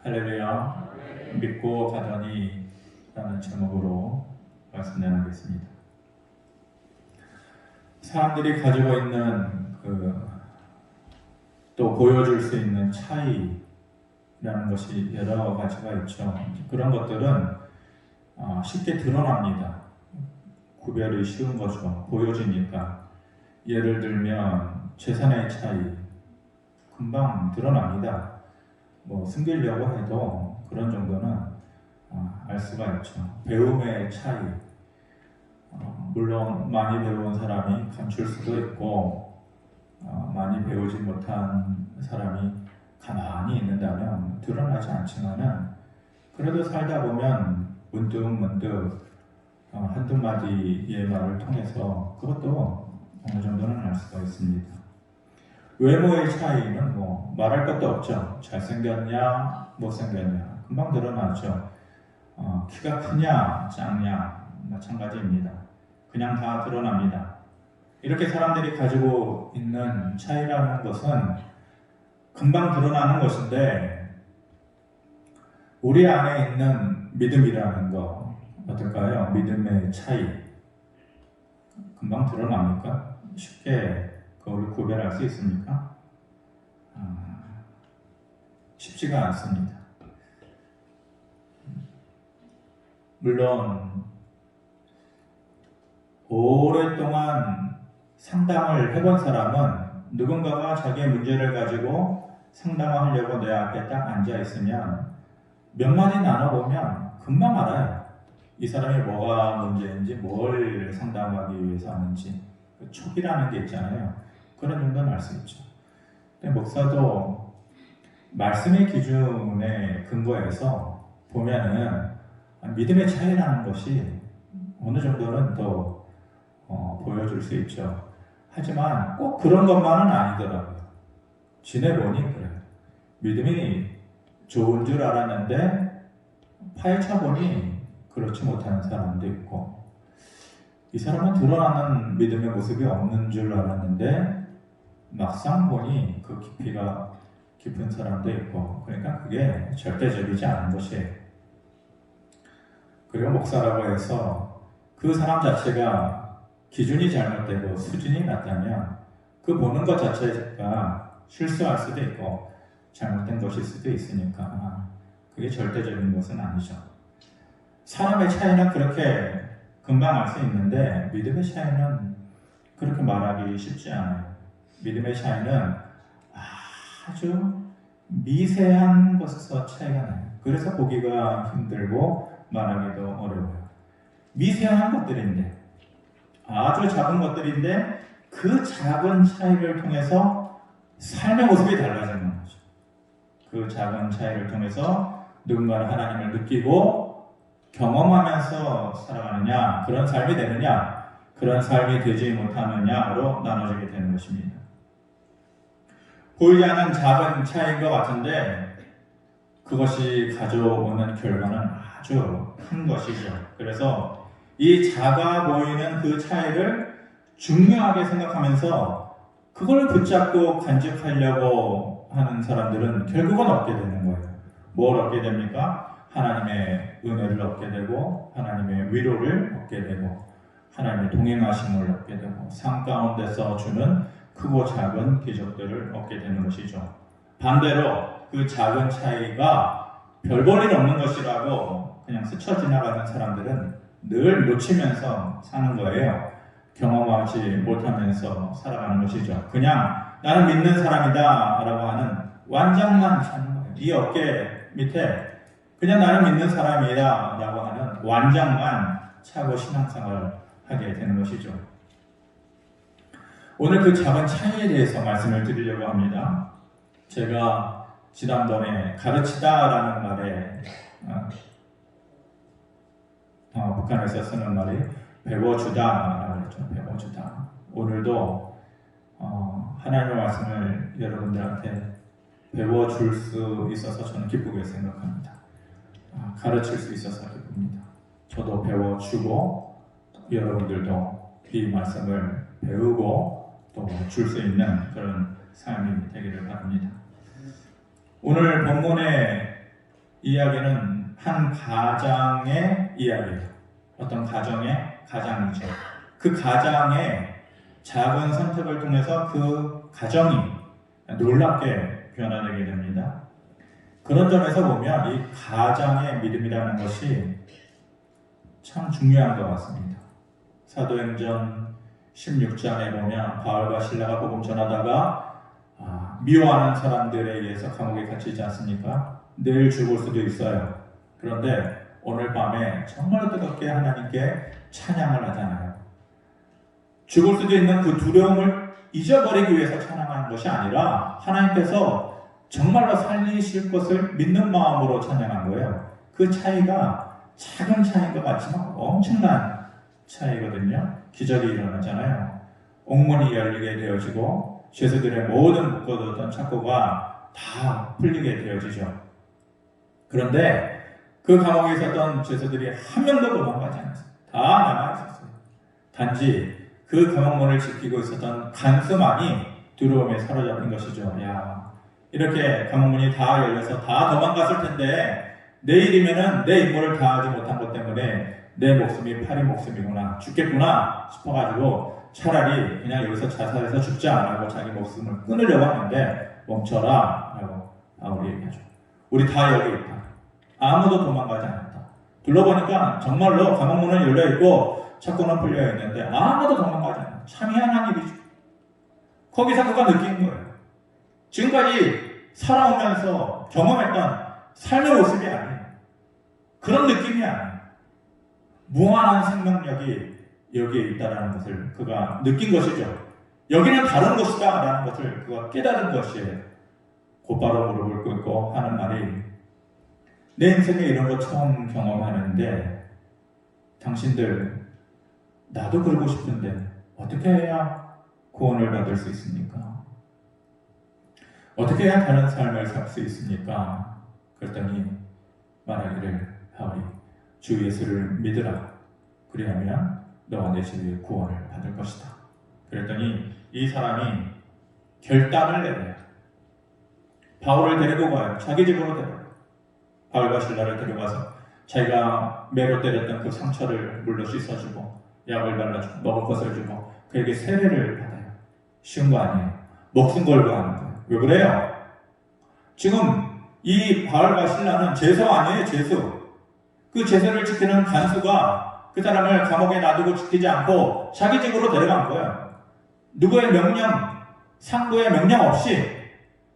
할렐루야. 믿고 가더니 라는 제목으로 말씀 나누겠습니다. 사람들이 가지고 있는 또 보여줄 수 있는 차이라는 것이 여러 가지가 있죠. 그런 것들은 쉽게 드러납니다. 구별이 쉬운 거죠. 보여지니까. 예를 들면 재산의 차이 금방 드러납니다. 숨기려고 해도 그런 정도는 알 수가 있죠. 배움의 차이, 물론 많이 배운 사람이 감출 수도 있고 많이 배우지 못한 사람이 가만히 있는다면 드러나지 않지만은 그래도 살다 보면 문득문득 한두 마디의 말을 통해서 그것도 어느 정도는 알 수가 있습니다. 외모의 차이는 말할 것도 없죠. 잘생겼냐 못생겼냐 금방 드러나죠. 키가 크냐 작냐 마찬가지입니다. 그냥 다 드러납니다. 이렇게 사람들이 가지고 있는 차이라는 것은 금방 드러나는 것인데 우리 안에 있는 믿음이라는 거 어떨까요? 믿음의 차이 금방 드러납니까? 쉽게 그걸 구별할 수 있습니까? 쉽지가 않습니다. 물론 오랫동안 상담을 해본 사람은 누군가가 자기의 문제를 가지고 상담하려고 내 앞에 딱 앉아 있으면 몇 마디 나눠보면 금방 알아요. 이 사람이 뭐가 문제인지 뭘 상담하기 위해서 하는지 그 촉이라는 게 있잖아요. 그런 정도는 알 수 있죠. 근데 목사도 말씀의 기준에 근거해서 보면은 믿음의 차이라는 것이 어느 정도는 더 보여줄 수 있죠. 하지만 꼭 그런 것만은 아니더라고요. 지내보니 그래요. 믿음이 좋은 줄 알았는데 파헤쳐보니 그렇지 못한 사람도 있고 이 사람은 드러나는 믿음의 모습이 없는 줄 알았는데 막상 보니 그 깊이가 깊은 사람도 있고 그러니까 그게 절대적이지 않은 것이에요. 그리고 목사라고 해서 그 사람 자체가 기준이 잘못되고 수준이 낮다면 그 보는 것 자체가 실수할 수도 있고 잘못된 것일 수도 있으니까 그게 절대적인 것은 아니죠. 사람의 차이는 그렇게 금방 알 수 있는데 믿음의 차이는 그렇게 말하기 쉽지 않아요. 믿음의 차이는 아주 미세한 것에서 차이가 나요. 그래서 보기가 힘들고 말하기도 어려워요. 미세한 것들인데 아주 작은 것들인데 그 작은 차이를 통해서 삶의 모습이 달라지는 거죠. 그 작은 차이를 통해서 누군가는 하나님을 느끼고 경험하면서 살아가느냐, 그런 삶이 되느냐, 그런 삶이 되지 못하느냐로 나눠지게 되는 것입니다. 보이지 않는 작은 차이인 것 같은데 그것이 가져오는 결과는 아주 큰 것이죠. 그래서 이 작아 보이는 그 차이를 중요하게 생각하면서 그걸 붙잡고 간직하려고 하는 사람들은 결국은 얻게 되는 거예요. 뭘 얻게 됩니까? 하나님의 은혜를 얻게 되고 하나님의 위로를 얻게 되고 하나님의 동행하심을 얻게 되고 삶 가운데서 주는 크고 작은 기적들을 얻게 되는 것이죠. 반대로 그 작은 차이가 별 볼일 없는 것이라고 그냥 스쳐 지나가는 사람들은 늘 놓치면서 사는 거예요. 경험하지 못하면서 살아가는 것이죠. 그냥 나는 믿는 사람이다 라고 하는 완장만 차는 거예요. 이 어깨 밑에 그냥 나는 믿는 사람이다 라고 하는 완장만 차고 신앙생활을 하게 되는 것이죠. 오늘 그 작은 차이에 대해서 말씀을 드리려고 합니다. 제가 지난번에 가르치다라는 말에 북한에서 쓰는 말이 배워주다라고 했죠. 배워주다. 오늘도 하나님의 말씀을 여러분들한테 배워줄 수 있어서 저는 기쁘게 생각합니다. 가르칠 수 있어서 기쁩니다. 저도 배워주고 여러분들도 이 말씀을 배우고 또 줄 수 있는 그런 삶이 되기를 바랍니다. 오늘 본문의 이야기는 한 가장의 이야기예요. 어떤 가정의 가장이죠. 그 가장의 작은 선택을 통해서 그 가정이 놀랍게 변화되게 됩니다. 그런 점에서 보면 이 가장의 믿음이라는 것이 참 중요한 것 같습니다. 사도행전 16장에 보면 바울과 실라가 복음 전하다가 미워하는 사람들에 의해서 감옥에 갇히지 않습니까? 내일 죽을 수도 있어요. 그런데 오늘 밤에 정말 뜨겁게 하나님께 찬양을 하잖아요. 죽을 수도 있는 그 두려움을 잊어버리기 위해서 찬양하는 것이 아니라 하나님께서 정말로 살리실 것을 믿는 마음으로 찬양한 거예요. 그 차이가 작은 차이인 것 같지만 엄청난 차이거든요. 기적이 일어나잖아요. 옥문이 열리게 되어지고 죄수들의 모든 묶어뒀던 착고가 다 풀리게 되어지죠. 그런데 그 감옥에 있었던 죄수들이 한 명도 도망가지 않았어요. 다 남아있었어요. 단지 그 감옥문을 지키고 있었던 간수만이 두려움에 사로잡힌 것이죠. 야, 이렇게 감옥문이 다 열려서 다 도망갔을 텐데 내일이면은 내 임무를 다하지 못한 것 때문에 내 목숨이 파리 목숨이구나, 죽겠구나 싶어가지고 차라리 그냥 여기서 자살해서 죽지 않고 자기 목숨을 끊으려고 하는데 멈춰라 라고 바울이 얘기하죠. 우리 다 여기 있다. 아무도 도망가지 않았다. 둘러보니까 정말로 감옥문은 열려있고 착고는 풀려있는데 아무도 도망가지 않았다. 참 희한한 일이죠. 거기서 그가 느낀 거예요. 지금까지 살아오면서 경험했던 삶의 모습이 아니에요. 그런 느낌이 아니에요. 무한한 생명력이 여기에 있다는 것을 그가 느낀 것이죠. 여기는 다른 곳이다 라는 것을 그가 깨달은 것이에요. 곧바로 무릎을 꿇고 하는 말이, 내 인생에 이런 거 처음 경험하는데 당신들 나도 그러고 싶은데 어떻게 해야 구원을 받을 수 있습니까? 어떻게 해야 다른 삶을 살 수 있습니까? 그랬더니 말하기를, 바울이 주 예수를 믿으라. 그리하면 너와 내 집이 구원을 받을 것이다. 그랬더니 이 사람이 결단을 내려요. 바울을 데리고 가요. 자기 집으로 데려가요. 바울과 실라를 데려가서 자기가 매로 때렸던 그 상처를 물로 씻어주고 약을 발라주고 먹을 것을 주고 그에게 세례를 받아요. 쉬운 거 아니에요. 목숨 걸고 하는 거예요. 왜 그래요? 지금 이 바울과 실라는 죄수 아니에요. 죄수. 그 죄수를 지키는 간수가 그 사람을 감옥에 놔두고 지키지 않고 자기 집으로 데려간 거예요. 누구의 명령, 상부의 명령 없이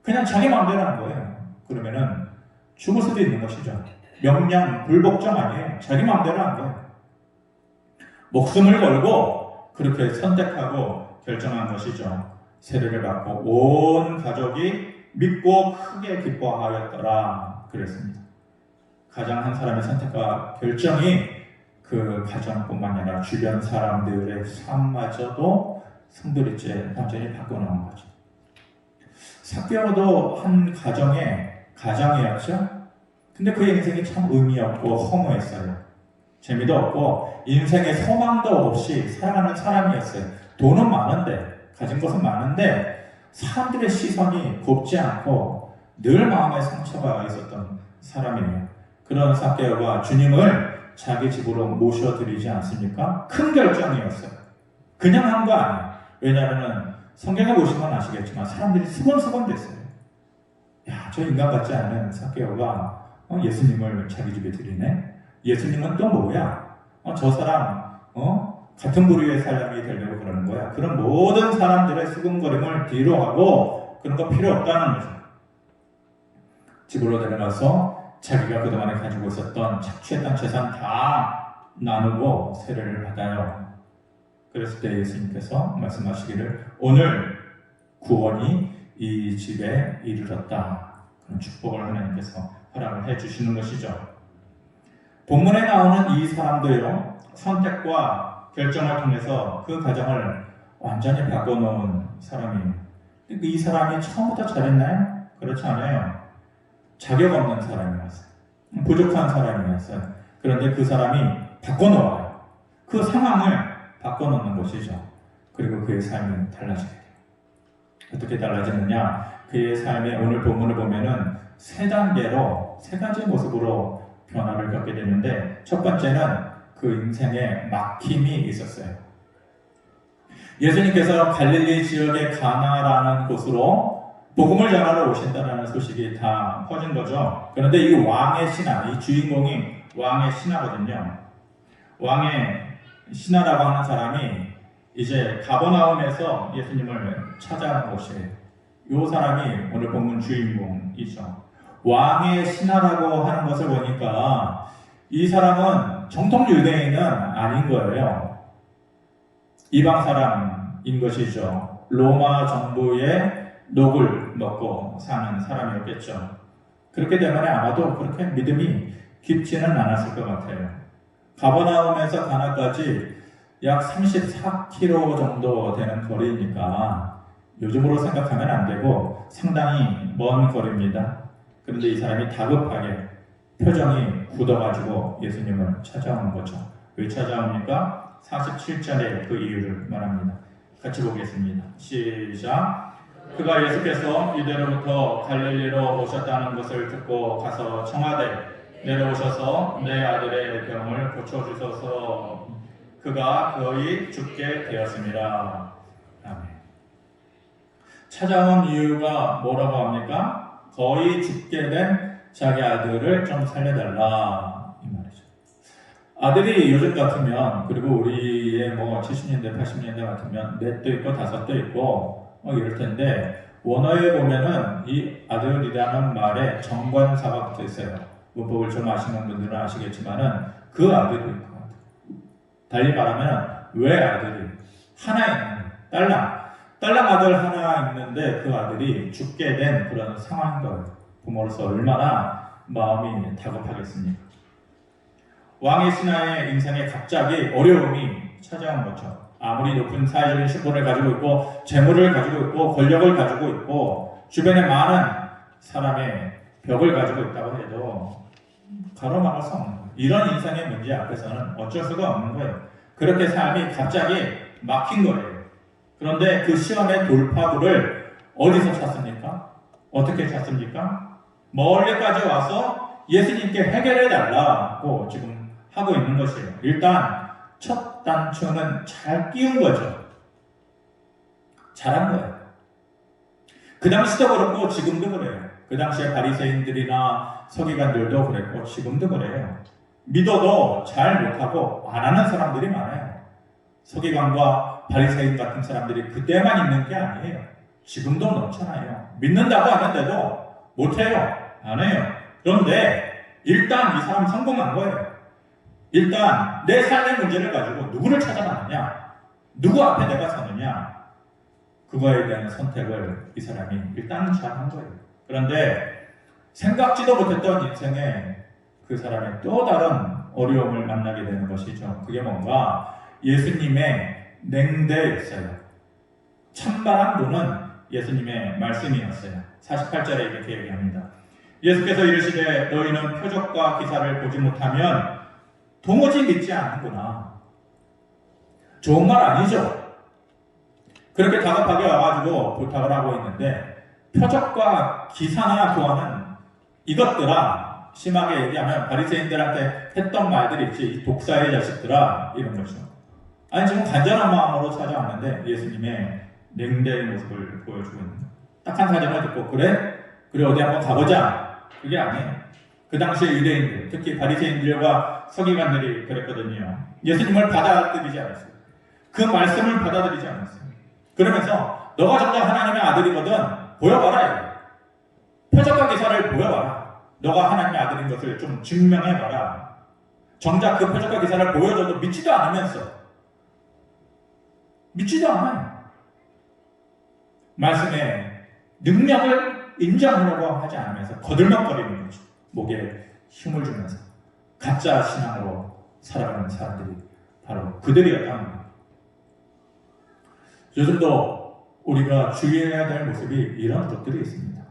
그냥 자기 마음대로 하는 거예요. 그러면은 죽을 수도 있는 것이죠. 명령, 불복종 아니에요. 자기 마음대로 한 거예요. 목숨을 걸고 그렇게 선택하고 결정한 것이죠. 세례를 받고 온 가족이 믿고 크게 기뻐하였더라 그랬습니다. 가장 한 사람의 선택과 결정이 그 가정뿐만 아니라 주변 사람들의 삶마저도 성도리째 완전히 바꿔놓은 거죠. 삭개오도 한 가정의 가장이었죠. 근데 그의 인생이 참 의미 없고 허무했어요. 재미도 없고 인생에 소망도 없이 살아가는 사람이었어요. 돈은 많은데, 가진 것은 많은데 사람들의 시선이 곱지 않고 늘 마음에 상처가 있었던 사람이에요. 그런 삭개오가 주님을 자기 집으로 모셔드리지 않습니까? 큰 결정이었어요. 그냥 한 거 아니에요. 왜냐하면 성경에 보시면 아시겠지만 사람들이 수건수건 됐어요. 야, 저 인간 같지 않은 삭개오가 예수님을 자기 집에 들이네? 예수님은 또 뭐야? 저 사람 같은 부류의 사람이 되려고 그러는 거야. 그런 모든 사람들의 수근거림을 뒤로 하고 그런 거 필요 없다는 거죠. 집으로 데려가서 자기가 그동안에 가지고 있었던 착취했던 재산 다 나누고 세례를 받아요. 그랬을 때 예수님께서 말씀하시기를 오늘 구원이 이 집에 이르렀다. 그런 축복을 하나님께서 허락을 해주시는 것이죠. 본문에 나오는 이 사람도요, 선택과 결정을 통해서 그 가정을 완전히 바꿔놓은 사람이에요. 이 사람이 처음부터 잘했나요? 그렇지 않아요. 자격 없는 사람이었어요. 부족한 사람이었어요. 그런데 그 사람이 바꿔놓아요. 그 상황을 바꿔놓는 것이죠. 그리고 그의 삶은 달라지게 돼요. 어떻게 달라지느냐? 그의 삶의 오늘 본문을 보면은 세 단계로 세 가지 모습으로 변화를 겪게 되는데, 첫 번째는 그 인생에 막힘이 있었어요. 예수님께서 갈릴리 지역의 가나라는 곳으로 복음을 전하러 오신다는 소식이 다 퍼진 거죠. 그런데 이 왕의 신하, 이 주인공이 왕의 신하거든요. 왕의 신하라고 하는 사람이 이제 가버나움에서 예수님을 찾아온 곳이에요. 이 사람이 오늘 본문 주인공이죠. 왕의 신하라고 하는 것을 보니까 이 사람은 정통 유대인은 아닌 거예요. 이방 사람인 것이죠. 로마 정부의 녹을 먹고 사는 사람이었겠죠. 그렇기 때문에 아마도 그렇게 믿음이 깊지는 않았을 것 같아요. 가버나움에서 가나까지 약 34km 정도 되는 거리니까 요즘으로 생각하면 안 되고 상당히 먼 거리입니다. 그런데 이 사람이 다급하게 표정이 굳어가지고 예수님을 찾아오는 거죠. 왜 찾아옵니까? 47절에 그 이유를 말합니다. 같이 보겠습니다. 시작. 그가 예수께서 이대로부터 갈릴리로 오셨다는 것을 듣고 가서 청하되 내려오셔서 내 아들의 병을 고쳐주소서. 그가 거의 죽게 되었습니다. 아멘. 찾아온 이유가 뭐라고 합니까? 거의 죽게 된 자기 아들을 좀 살려달라 이 말이죠. 아들이 요즘 같으면, 그리고 우리의 뭐 70년대 80년대 같으면 넷도 있고 다섯도 있고 이럴 텐데, 원어에 보면은 이 아들이라는 말에 정관사가 붙어 있어요. 문법을 좀 아시는 분들은 아시겠지만은 그 아들이 있고, 달리 말하면 외아들이 하나 있는 딸랑 아들 하나 있는데 그 아들이 죽게 된 그런 상황인 거예요. 부모로서 얼마나 마음이 다급하겠습니까? 왕의 신하의 인생에 갑자기 어려움이 찾아온 거죠. 아무리 높은 사회적인 신분을 가지고 있고 재물을 가지고 있고 권력을 가지고 있고 주변에 많은 사람의 벽을 가지고 있다고 해도 가로막을 수 없는 거예요. 이런 인생의 문제 앞에서는 어쩔 수가 없는 거예요. 그렇게 삶이 갑자기 막힌 거예요. 그런데 그 시험의 돌파구를 어디서 찾습니까? 어떻게 찾습니까? 멀리까지 와서 예수님께 해결해 달라고 지금 하고 있는 것이에요. 일단 첫 단추는 잘 끼운 거죠. 잘한 거예요. 그 당시도 그렇고 지금도 그래요. 그 당시에 바리새인들이나 서기관들도 그랬고 지금도 그래요. 믿어도 잘 못하고 안 하는 사람들이 많아요. 서기관과 바리새인 같은 사람들이 그때만 있는 게 아니에요. 지금도 넘쳐나요. 믿는다고 하는데도 못해요. 안 해요. 그런데 일단 이 사람 성공한 거예요. 일단 내 삶의 문제를 가지고 누구를 찾아가느냐, 누구 앞에 내가 서느냐, 그거에 대한 선택을 이 사람이 일단은 잘한 거예요. 그런데 생각지도 못했던 인생에 그 사람이 또 다른 어려움을 만나게 되는 것이죠. 그게 뭔가 예수님의 냉대였어요. 찬바람 부는 예수님의 말씀이었어요. 48절에 이렇게 얘기합니다. 예수께서 이르시되 너희는 표적과 기사를 보지 못하면 도무지 믿지 않는구나. 좋은 말 아니죠? 그렇게 다급하게 와가지고 부탁을 하고 있는데, 표적과 기사나 구하는 이것들아, 심하게 얘기하면 바리새인들한테 했던 말들이 있지, 독사의 자식들아, 이런 거죠. 아니 지금 간절한 마음으로 찾아왔는데 예수님의 냉대의 모습을 보여주고 있는 거예요. 딱 한 사정을 듣고 그래 어디 한번 가보자, 그게 아니에요. 그 당시에 유대인들, 특히 바리새인들과 서기관들이 그랬거든요. 예수님을 받아들이지 않았어요. 그 말씀을 받아들이지 않았어요. 그러면서 너가 정작 하나님의 아들이거든 보여봐라. 표적과 기사를 보여봐라. 너가 하나님의 아들인 것을 좀 증명해봐라. 정작 그 표적과 기사를 보여줘도 믿지도 않으면서, 믿지도 않아요. 말씀의 능력을 인정하려고 하지 않으면서 거들먹거리는 거죠. 목에 힘을 주면서 가짜 신앙으로 살아가는 사람들이 바로 그들이었다는 거예요. 요즘도 우리가 주의해야 될 모습이 이런 것들이 있습니다.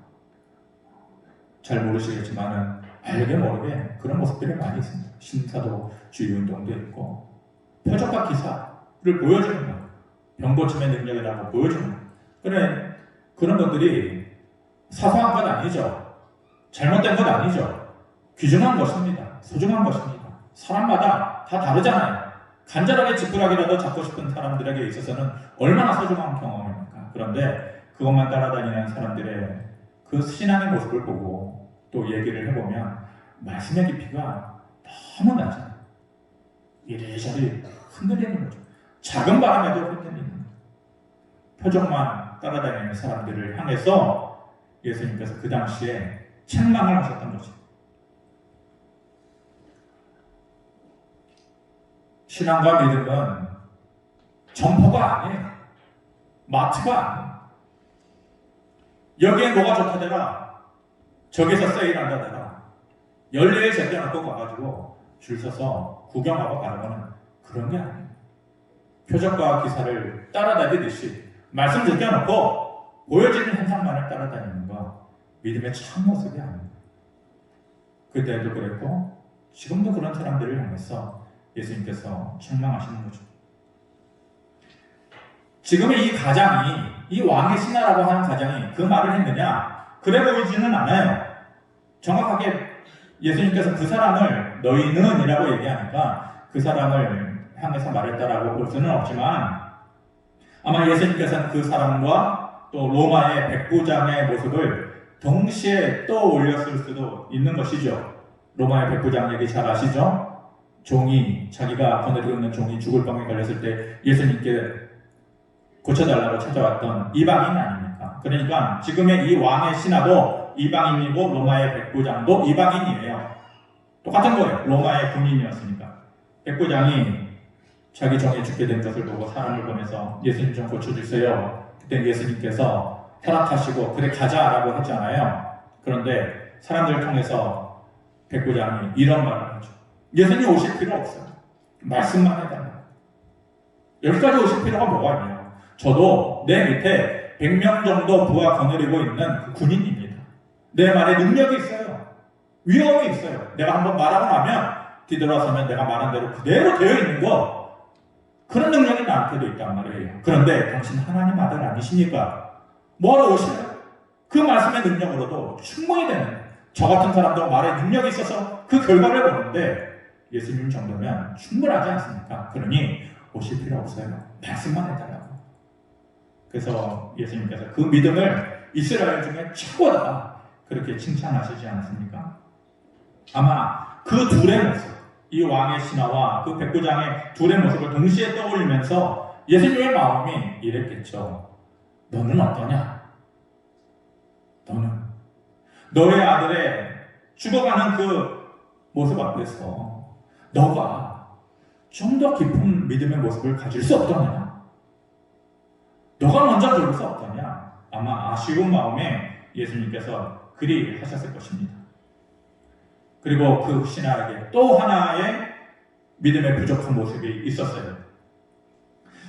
잘 모르시겠지만은 알게 모르게 그런 모습들이 많이 있습니다. 신사도주의 운동도 있고 표적과 기사를 보여주는 거, 병고침의 능력이라고 보여주는 거. 그런 것들이 사소한 것 아니죠. 잘못된 것 아니죠. 귀중한 것입니다. 소중한 것입니다. 사람마다 다 다르잖아요. 간절하게 지푸라기라도 잡고 싶은 사람들에게 있어서는 얼마나 소중한 경험입니까? 그런데 그것만 따라다니는 사람들의 그 신앙의 모습을 보고 또 얘기를 해보면 말씀의 깊이가 너무 낮아요. 이리저리 흔들리는 거죠. 작은 바람에도 흔들리는 거죠. 표적만 따라다니는 사람들을 향해서 예수님께서 그 당시에 책망을 하셨던 거죠. 신앙과 믿음은 점포가 아니에요. 마트가 아니에요. 여기에 뭐가 좋다더라, 저기서 세일한다더라, 열리에 제껴놓고 가가지고 줄 서서 구경하고 가는 거는 그런 게 아니에요. 표적과 기사를 따라다니듯이 말씀 제껴놓고 보여지는 현상만을 따라다니는 거 믿음의 참 모습이 아닙니다. 그때도 그랬고 지금도 그런 사람들을 향해서 예수님께서 책망하시는 거죠. 지금의 이 가장이, 이 왕의 신하라고 하는 가장이 그 말을 했느냐? 그래 보이지는 않아요. 정확하게 예수님께서 그 사람을 너희는 이라고 얘기하니까 그 사람을 향해서 말했다라고 볼 수는 없지만 아마 예수님께서는 그 사람과 또 로마의 백부장의 모습을 동시에 떠올렸을 수도 있는 것이죠. 로마의 백부장 얘기 잘 아시죠? 종이, 자기가 거느리고 있는 종이 죽을 병에 걸렸을 때 예수님께 고쳐달라고 찾아왔던 이방인 아닙니까? 그러니까 지금의 이 왕의 신하도 이방인이고 로마의 백부장도 이방인이에요. 똑같은 거예요. 로마의 군인이었으니까. 백부장이 자기 종이 죽게 된 것을 보고 사람을 보내서 예수님 좀 고쳐주세요. 그때 예수님께서 허락하시고 그래 가자라고 했잖아요. 그런데 사람들을 통해서 백부장이 이런 말을 하죠. 예수님 오실 필요 없어요. 말씀만 해달라. 여기까지 오실 필요가 뭐가 있나요? 저도 내 밑에 100명 정도 부하 거느리고 있는 군인입니다. 내 말에 능력이 있어요. 위험이 있어요. 내가 한번 말하고 나면 뒤돌아서면 내가 말한 대로 그대로 되어 있는 거, 그런 능력이 나한테도 있단 말이에요. 그런데 당신 하나님 아들 아니십니까? 뭐하러 오시나요? 그 말씀의 능력으로도 충분히 되는, 저 같은 사람도 말에 능력이 있어서 그 결과를 보는데 예수님 정도면 충분하지 않습니까? 그러니 오실 필요 없어요. 말씀만 해달라고. 그래서 예수님께서 그 믿음을 이스라엘 중에 최고다 그렇게 칭찬하시지 않았습니까? 아마 그 둘의 모습, 이 왕의 신하와 그 백부장의 둘의 모습을 동시에 떠올리면서 예수님의 마음이 이랬겠죠. 너는 어떠냐? 너는 너의 아들의 죽어가는 그 모습 앞에서 너가 좀 더 깊은 믿음의 모습을 가질 수 없더냐? 너가 먼저 그럴 수 없더냐? 아마 아쉬운 마음에 예수님께서 그리 하셨을 것입니다. 그리고 그 신하에게 또 하나의 믿음의 부족한 모습이 있었어요.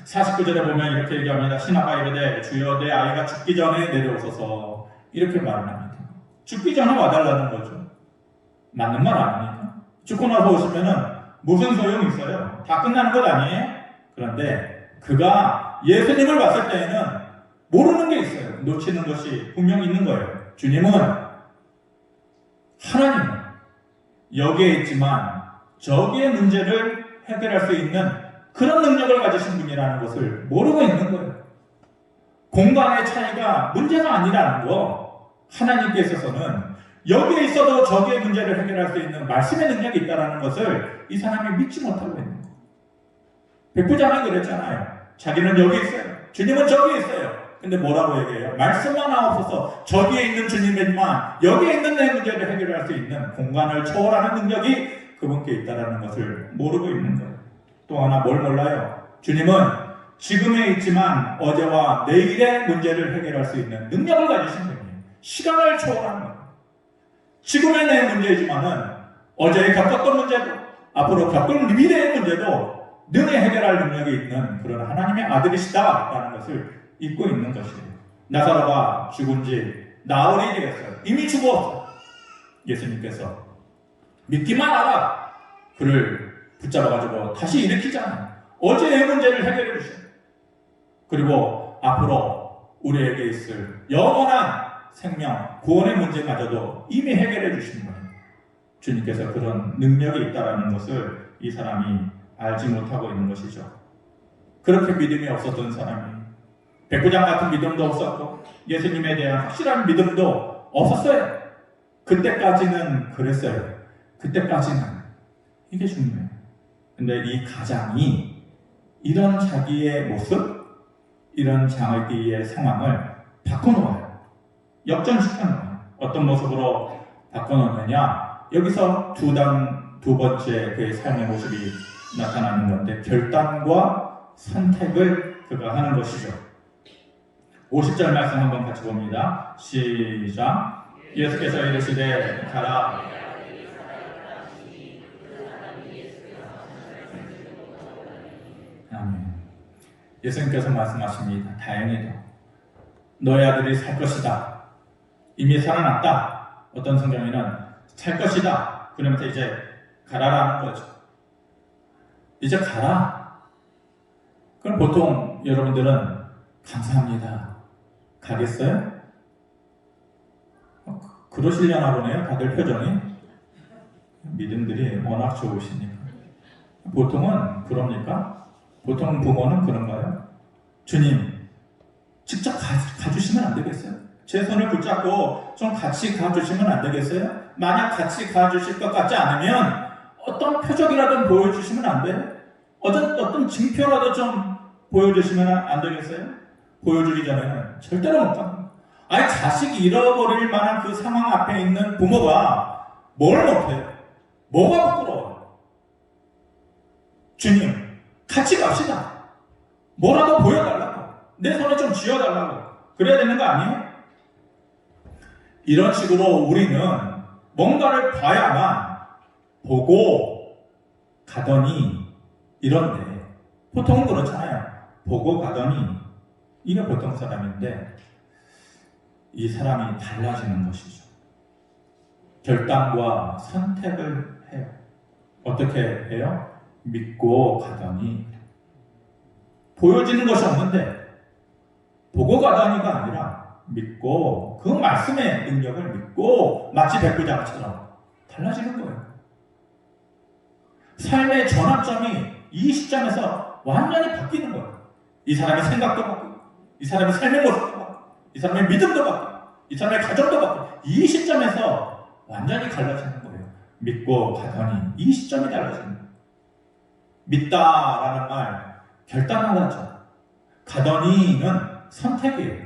49절에 보면 이렇게 얘기합니다. 신하가 이르되 주여 내 아이가 죽기 전에 내려오소서, 이렇게 말을 합니다. 죽기 전에 와달라는 거죠. 맞는 말 아닙니까? 죽고 나서 오시면은 무슨 소용이 있어요? 다 끝나는 것 아니에요? 그런데 그가 예수님을 봤을 때에는 모르는 게 있어요. 놓치는 것이 분명히 있는 거예요. 주님은 하나님은 여기에 있지만 저기의 문제를 해결할 수 있는 그런 능력을 가지신 분이라는 것을 모르고 있는 거예요. 공간의 차이가 문제가 아니라는 거, 하나님께 있어서는 여기에 있어도 저기의 문제를 해결할 수 있는 말씀의 능력이 있다는 것을 이 사람이 믿지 못하고 있는 거예요. 백부장이 그랬잖아요. 자기는 여기 있어요. 주님은 저기 있어요. 근데 뭐라고 얘기해요? 말씀만 하옵소서. 저기에 있는 주님이지만 여기에 있는 내 문제를 해결할 수 있는 공간을 초월하는 능력이 그분께 있다는 것을 모르고 있는 거예요. 또 하나 뭘 몰라요? 주님은 지금에 있지만 어제와 내일의 문제를 해결할 수 있는 능력을 가지신 분이에요. 시간을 초월하는 거예요. 지금의 내 문제이지만은 어제 겪었던 문제도 앞으로 겪을 미래의 문제도 능히 해결할 능력이 있는 그런 하나님의 아들이시다라는 것을 잊고 있는 것이에요. 나사로가 죽은 지 나흘이 되었어요. 이미 죽었어요. 예수님께서 믿기만 하라 그를 붙잡아가지고 다시 일으키잖아요. 어제의 문제를 해결해 주셔요. 그리고 앞으로 우리에게 있을 영원한 생명, 구원의 문제마저도 이미 해결해 주신 거예요. 주님께서 그런 능력이 있다는 것을 이 사람이 알지 못하고 있는 것이죠. 그렇게 믿음이 없었던 사람이 백부장 같은 믿음도 없었고 예수님에 대한 확실한 믿음도 없었어요. 그때까지는 그랬어요. 그때까지는. 이게 중요해요. 근데 이 가장이 이런 자기의 모습, 이런 장애기의 상황을 바꿔놓아요. 역전시켜놓아요. 어떤 모습으로 바꿔놓느냐? 여기서 두 번째 그의 삶의 모습이 나타나는 건데 결단과 선택을 그가 하는 것이죠. 50절 말씀 한번 같이 봅니다. 시작. 예수께서 이르시되 가라. 아멘. 예수님께서 말씀하십니다. 다행히도 너희 아들이 살 것이다. 이미 살아났다. 어떤 성경에는 살 것이다. 그러면서 이제 가라라는 거죠. 이제 가라. 그럼 보통 여러분들은 감사합니다. 가겠어요? 그러시려나 보네요. 다들 표정이. 믿음들이 워낙 좋으시니까. 보통은 그럽니까? 보통 부모는 그런가요? 주님, 직접 가주시면 안 되겠어요? 제 손을 붙잡고 좀 같이 가주시면 안 되겠어요? 만약 같이 가주실 것 같지 않으면 어떤 표적이라도 보여주시면 안 돼요? 어떤 징표라도 좀 보여주시면 안 되겠어요? 보여주기 전에는 절대로 못 갑니다. 아니 자식이 잃어버릴 만한 그 상황 앞에 있는 부모가 뭘 못해요? 뭐가 부끄러워요? 주님, 같이 갑시다. 뭐라도 보여달라고. 내 손에 좀 쥐어달라고. 그래야 되는 거 아니에요? 이런 식으로 우리는 뭔가를 봐야만 보고 가더니 이런데 보통은 그렇잖아요. 보고 가더니 이게 보통 사람인데 이 사람이 달라지는 것이죠. 결단과 선택을 해요. 어떻게 해요? 믿고 가더니 보여지는 것이 없는데 보고 가더니가 아니라 믿고 그 말씀의 능력을 믿고 마치 백부장처럼 달라지는 거예요. 삶의 전환점이 이 시점에서 완전히 바뀌는 거예요. 이 사람의 생각도 바뀌고 이 사람의 삶의 모습도 바뀌고 이 사람의 믿음도 바뀌고 이 사람의 가정도 바뀌고 이 시점에서 완전히 달라지는 거예요. 믿고 가더니 이 시점이 달라지는 거예요. 믿다라는 말 결단하다죠. 가더니는 선택이에요.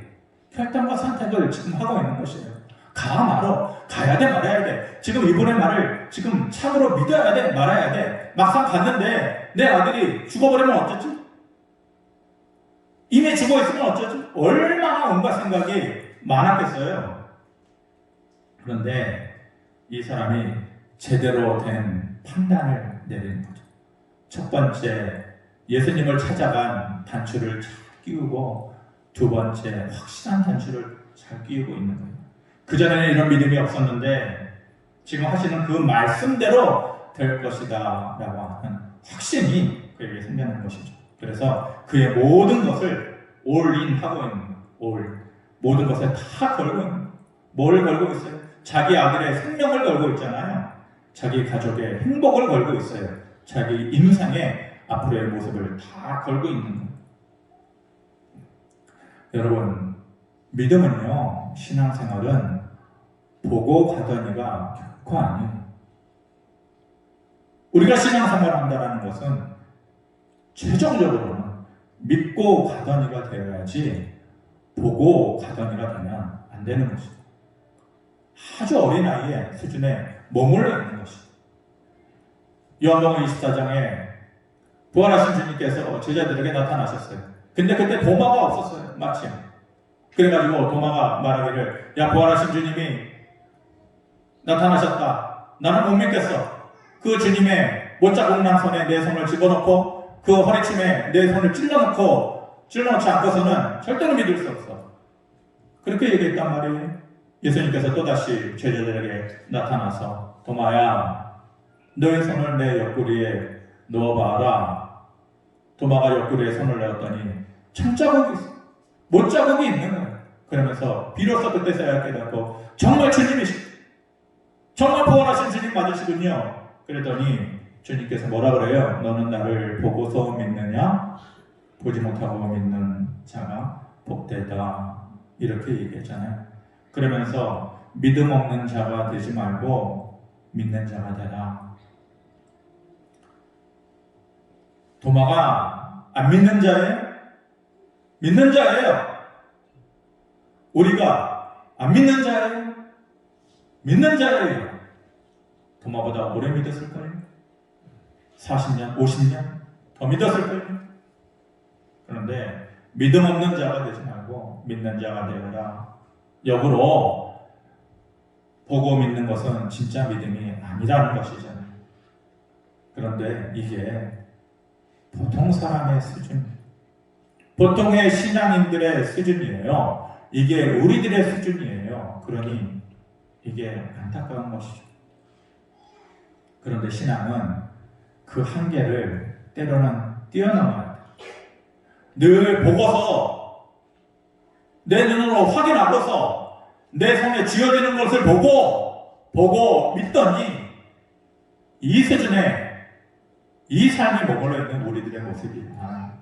결단과 선택을 지금 하고 있는 것이에요. 가 말어. 가야 돼 말아야 돼. 지금 이분의 말을 지금 참으로 믿어야 돼 말아야 돼. 막상 갔는데 내 아들이 죽어버리면 어쩌지? 이미 죽어 있으면 어쩌지? 얼마나 온갖 생각이 많았겠어요. 그런데 이 사람이 제대로 된 판단을 내리는 거죠. 첫 번째, 예수님을 찾아간 단추를 잘 끼우고 두 번째, 확실한 단추를 잘 끼우고 있는 거예요. 그전에는 이런 믿음이 없었는데 지금 하시는 그 말씀대로 될 것이다 라고 하는 확신이 그에게 생기는 것이죠. 그래서 그의 모든 것을 올인하고 있는 거예요. 모든 것을 다 걸고 있는 거예요. 뭘 걸고 있어요? 자기 아들의 생명을 걸고 있잖아요. 자기 가족의 행복을 걸고 있어요. 자기 인생의 앞으로의 모습을 다 걸고 있는 거예요. 여러분, 믿음은요, 신앙생활은 보고 가더니가 결코 아니에요. 우리가 신앙생활을 한다는 것은 최종적으로는 믿고 가더니가 되어야지 보고 가더니가 되면 안 되는 것이죠. 아주 어린아이의 수준에 머물러 있는 것이죠. 요한복음 24장에 부활하신 주님께서 제자들에게 나타나셨어요. 근데 그때 도마가 없었어요. 마침. 그래가지고 도마가 말하기를 야 부활하신 주님이 나타나셨다. 나는 못 믿겠어. 그 주님의 못자국난 손에 내 손을 집어넣고 그 허리춤에 내 손을 찔러놓지 않고서는 절대로 믿을 수 없어. 그렇게 얘기했단 말이에요. 예수님께서 또다시 제자들에게 나타나서 도마야 너의 손을 내 옆구리에 넣어봐라. 도마가 옆구리에 손을 넣었더니 천자국이 있어. 못자국이 있는 거예요. 그러면서 비로소 그때서야 깨닫고 정말 주님이시, 정말 구원하신 주님 맞으시군요. 그랬더니 주님께서 뭐라 그래요? 너는 나를 보고서 믿느냐? 보지 못하고 믿는 자가 복되다. 이렇게 얘기했잖아요. 그러면서 믿음 없는 자가 되지 말고 믿는 자가 되라. 도마가 안 믿는 자예요? 믿는 자예요. 우리가 안 믿는 자예요? 믿는 자예요. 도마보다 오래 믿었을까요? 40년, 50년 더 믿었을까요? 그런데 믿음 없는 자가 되지 말고 믿는 자가 되어라. 역으로 보고 믿는 것은 진짜 믿음이 아니라는 것이잖아요. 그런데 이게 보통 사람의 수준, 보통의 신앙인들의 수준이에요. 이게 우리들의 수준이에요. 그러니 이게 안타까운 것이죠. 그런데 신앙은 그 한계를 때로는 뛰어넘어야 돼요. 늘 보고서 내 눈으로 확인하고서 내 손에 쥐어지는 것을 보고 믿더니 이 수준에 이 삶이 머물러 있는 우리들의 모습이나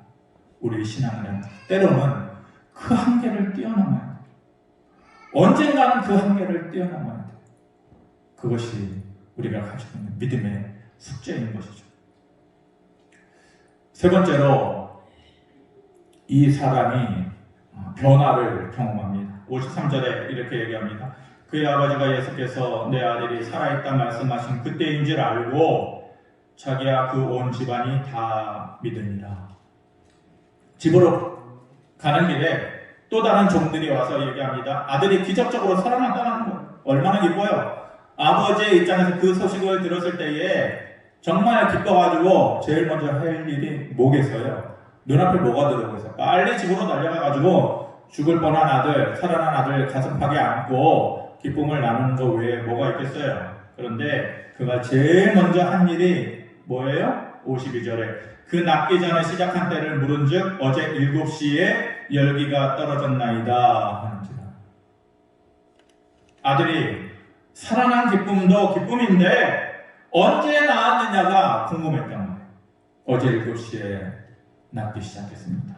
우리 신앙은 때로는 그 한계를 뛰어넘어야 돼요. 언젠가는 그 한계를 뛰어넘어야 돼요. 그것이 우리가 가지고 있는 믿음의 숙제인 것이죠. 세 번째로 이 사람이 변화를 경험합니다. 53절에 이렇게 얘기합니다. 그의 아버지가 예수께서 내 아들이 살아있다 말씀하신 그때인 줄 알고 자기야 그 온 집안이 다 믿으니라. 집으로 가는 길에 또 다른 종들이 와서 얘기합니다. 아들이 기적적으로 살아났다는 거 얼마나 기뻐요. 아버지의 입장에서 그 소식을 들었을 때에 정말 기뻐가지고 제일 먼저 할 일이 뭐겠어요? 눈앞에 뭐가 들어오고 있어요? 빨리 집으로 달려가가지고 죽을 뻔한 아들, 살아난 아들 가슴팍에 안고 기쁨을 나누는 거 외에 뭐가 있겠어요? 그런데 그가 제일 먼저 한 일이 뭐예요? 52절에 그 낫기 전에 시작한 때를 물은즉 어제 7시에 열기가 떨어졌나이다 하는지라. 아들이 살아난 기쁨도 기쁨인데 언제 나았느냐가 궁금했던 거예요. 어제 7시에 낫기 시작했습니다.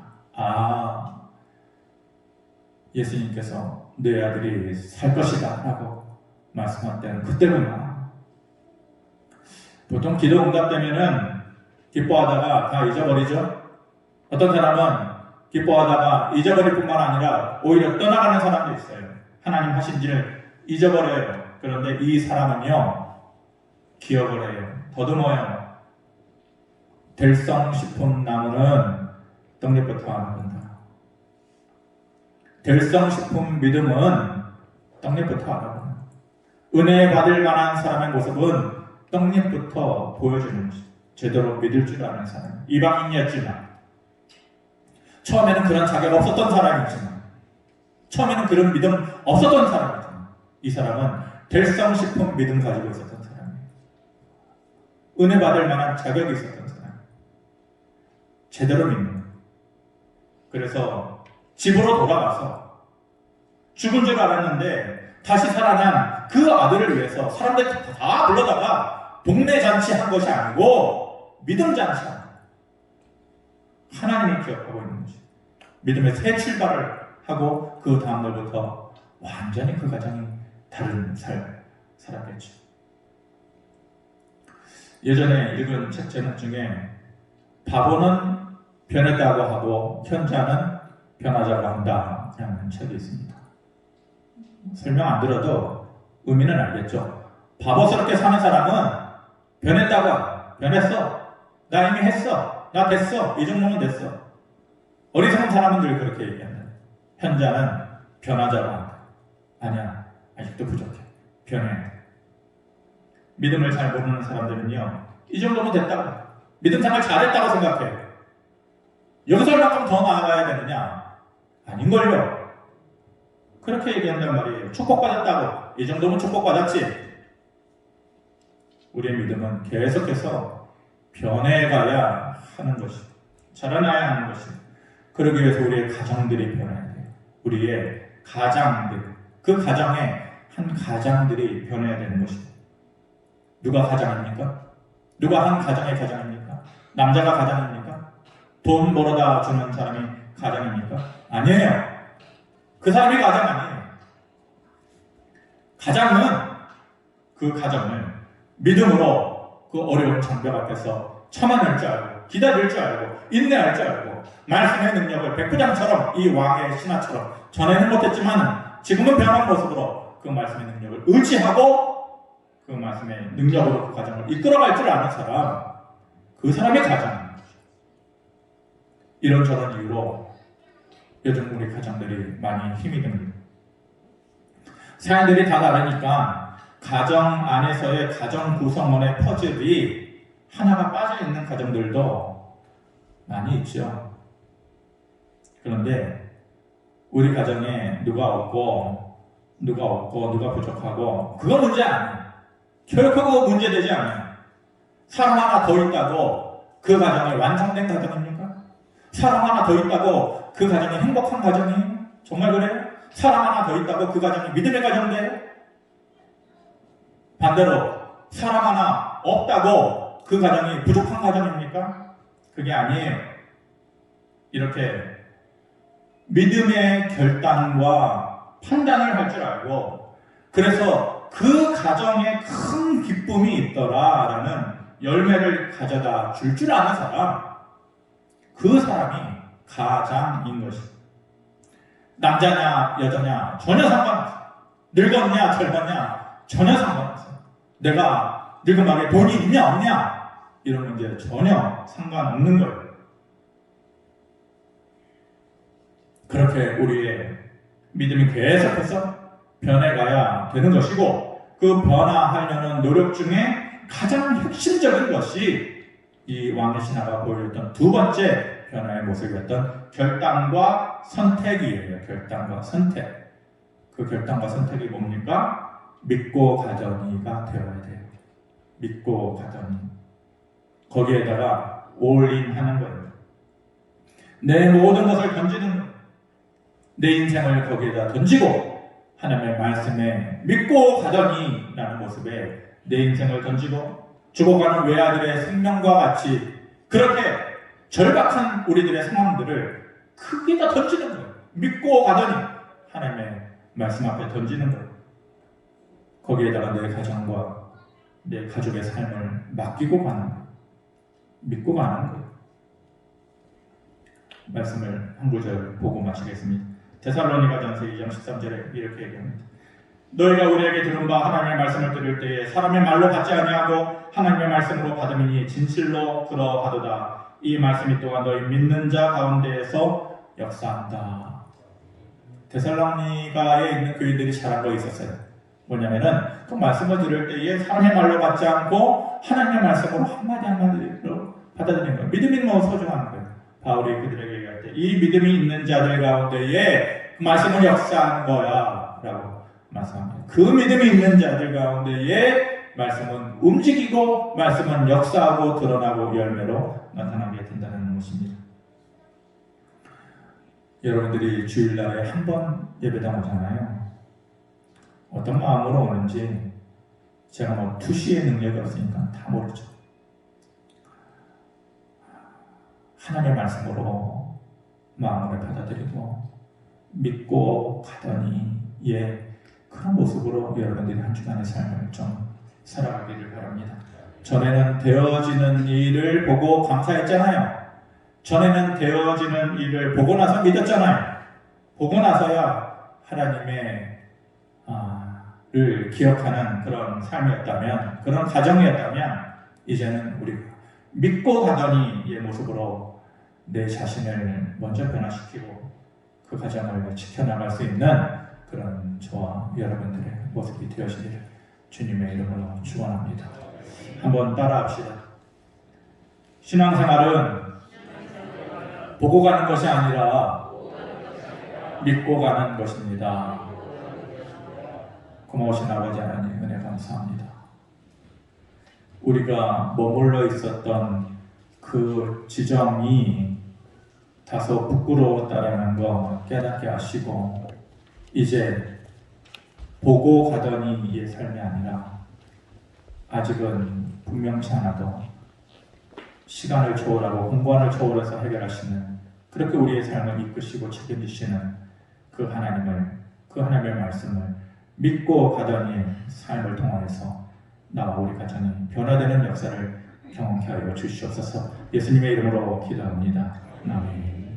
예수님께서 내 아들이 살 것이다 라고 말씀할 때는 그때구나. 보통 기도 응답되면은 기뻐하다가 다 잊어버리죠. 어떤 사람은 기뻐하다가 잊어버릴 뿐만 아니라 오히려 떠나가는 사람도 있어요. 하나님 하신 일을 잊어버려요. 그런데 이 사람은요 기억을 해요. 더듬어요. 들성식품 나무는 떡잎부터 알아본다. 들성식품 믿음은 떡잎부터 알아본다. 은혜 받을 만한 사람의 모습은 떡잎부터 보여주는 것이죠. 제대로 믿을 줄 아는 사람. 이방인이었지만 처음에는 그런 자격 없었던 사람이지만 처음에는 그런 믿음 없었던 사람이지만 이 사람은 들성식품 믿음 가지고 있었던 사람이에요. 은혜 받을 만한 자격이 있었던 사람. 제대로 믿는 거예요. 그래서 집으로 돌아가서 죽은 줄 알았는데 다시 살아난 그 아들을 위해서 사람들 다 불러다가 동네 잔치한 것이 아니고 믿음 잔치한 하나님을 기억하고 있는 것이 믿음의 새 출발을 하고 그 다음날부터 완전히 그 가정이 다른 삶을 살았겠죠. 예전에 읽은 책 제목 중에 바보는 변했다고 하고 현자는 변하자고 한다 라는 책이 있습니다. 설명 안 들어도 의미는 알겠죠. 바보스럽게 사는 사람은 변했다고 변했어. 나 이미 했어. 나 됐어. 이 정도면 됐어. 어리석은 사람은 늘 그렇게 얘기한다. 현자는 변하자고 한다. 아니야. 아직도 부족해. 변해야 돼. 믿음을 잘 모르는 사람들은요. 이 정도면 됐다고. 믿음 생활 잘했다고 생각해. 여기서 얼마큼 더 나아가야 되느냐? 아닌걸요. 그렇게 얘기한단 말이에요. 축복받았다고. 이 정도면 축복받았지. 우리의 믿음은 계속해서 변해가야 하는 것이 자라나야 하는 것이 그러기 위해서 우리의 가정들이 변해야 돼요. 우리의 가장들, 그 가정의 한 가장들이 변해야 되는 것입니다. 누가 가장입니까? 누가 한 가정의 가장입니까? 남자가 가장입니까? 돈 벌어다 주는 사람이 가장입니까? 아니에요. 그 사람이 가장 아니에요. 가장은 그 가정을 믿음으로 그 어려운 장벽 앞에서 참아낼 줄 알고, 기다릴 줄 알고, 인내할 줄 알고, 말씀의 능력을 백부장처럼, 이 왕의 신하처럼 전에는 못했지만 지금은 변한 모습으로 그 말씀의 능력을 의지하고 그 말씀의 능력으로 그 가정을 이끌어갈 줄 아는 사람, 그 사람이 가장. 이런저런 이유로 요즘 우리 가정들이 많이 힘이 듭니다. 사람들이 다 다르니까 가정 안에서의 가정 구성원의 퍼즐이 하나가 빠져있는 가정들도 많이 있죠. 그런데 우리 가정에 누가 없고 누가 부족하고 그거 문제 아니에요. 결코 그거 문제되지 않아요. 사람 하나 더 있다고 그 가정이 완성된 가정입니까? 사람 하나 더 있다고 그 가정이 행복한 가정이에요? 정말 그래요? 사람 하나 더 있다고 그 가정이 믿음의 가정이에요? 반대로 사람 하나 없다고 그 가정이 부족한 가정입니까? 그게 아니에요. 이렇게 믿음의 결단과 판단을 할 줄 알고, 그래서 그 가정에 큰 기쁨이 있더라라는 열매를 가져다 줄 줄 아는 사람, 그 사람이 가장인 것입니다. 남자냐 여자냐 전혀 상관없어요. 늙었냐 젊었냐 전혀 상관없어요. 내가 늙음하게 돈이 있냐 없냐 이런 문제 전혀 상관없는 거예요. 그렇게 우리의 믿음이 계속해서 변해가야 되는 것이고, 그 변화하려는 노력 중에 가장 핵심적인 것이 이 왕의 신하가 보여줬던 두 번째 변화의 모습이었던 결단과 선택이에요. 결단과 선택. 그 결단과 선택이 뭡니까? 믿고 가더니가 되어야 돼요. 믿고 가더니. 거기에다가 올인하는 거예요. 내 모든 것을 던지는 거예요. 내 인생을 거기에다 던지고 하나님의 말씀에 믿고 가더니 라는 모습에 내 인생을 던지고 죽어가는 외아들의 생명과 같이 그렇게 절박한 우리들의 상황들을 크게다 던지는 거예요. 믿고 가더니 하나님의 말씀 앞에 던지는 거예요. 거기에다가 내 가정과 내 가족의 삶을 맡기고 가는 거예요. 믿고 가는 거예요. 말씀을 한 구절 보고 마치겠습니다. 데살로니가전서 2장 13절에 이렇게 얘기합니다. 너희가 우리에게 들은 바 하나님의 말씀을 들을 때에 사람의 말로 받지 아니하고 하나님의 말씀으로 받음이니 진실로 그러하도다. 이 말씀이 또한 너희 믿는 자 가운데에서 역사한다. 데살로니가에 있는 교인들이 잘한 거 있었어요. 뭐냐면은 그 말씀을 들을 때에 사람의 말로 받지 않고 하나님의 말씀으로 한마디로 받아들이는 거예요. 믿음이 너무 소중한 거예요. 바울이 그들에게 얘기할 때 이 믿음이 있는 자들 가운데에 그 말씀을 역사하는 거야 라고 말씀합니다. 그 믿음이 있는 자들 가운데에 말씀은 움직이고 말씀은 역사하고 드러나고 열매로 나타나게 된다는 것입니다. 여러분들이 주일날에 한 번 예배당 오잖아요. 어떤 마음으로 오는지 제가 뭐 투시의 능력이 없으니까 다 모르죠. 하나님의 말씀으로 마음을 받아들이고 믿고 가더니 그런 모습으로 여러분들이 한 주간의 삶을 좀 살아가기를 바랍니다. 전에는 되어지는 일을 보고 감사했잖아요. 전에는 되어지는 일을 보고 나서 믿었잖아요. 보고 나서야 하나님의 를 기억하는 그런 삶이었다면, 그런 가정이었다면 이제는 우리가 믿고 가더니의 모습으로 내 자신을 먼저 변화시키고 그 가정을 지켜나갈 수 있는 그런 저와 여러분들의 모습이 되어지기를 주님의 이름으로 축원합니다. 한번 따라합시다. 신앙생활은 보고 가는 것이 아니라 믿고 가는 것입니다. 고마우신 아버지 하나님 은혜 감사합니다. 우리가 머물러 있었던 그 지점이 다소 부끄러웠다라는 거 깨닫게 하시고 이제 보고 가더니 이의 삶이 아니라 아직은 분명치 않아도 시간을 초월하고 공간을 초월해서 해결하시는, 그렇게 우리의 삶을 이끄시고 책임지시는 그 하나님의 말씀을 믿고 가더니 삶을 통하여서 나와 우리 가정이 변화되는 역사를 경험케 하여 주시옵소서. 예수님의 이름으로 기도합니다. 아멘.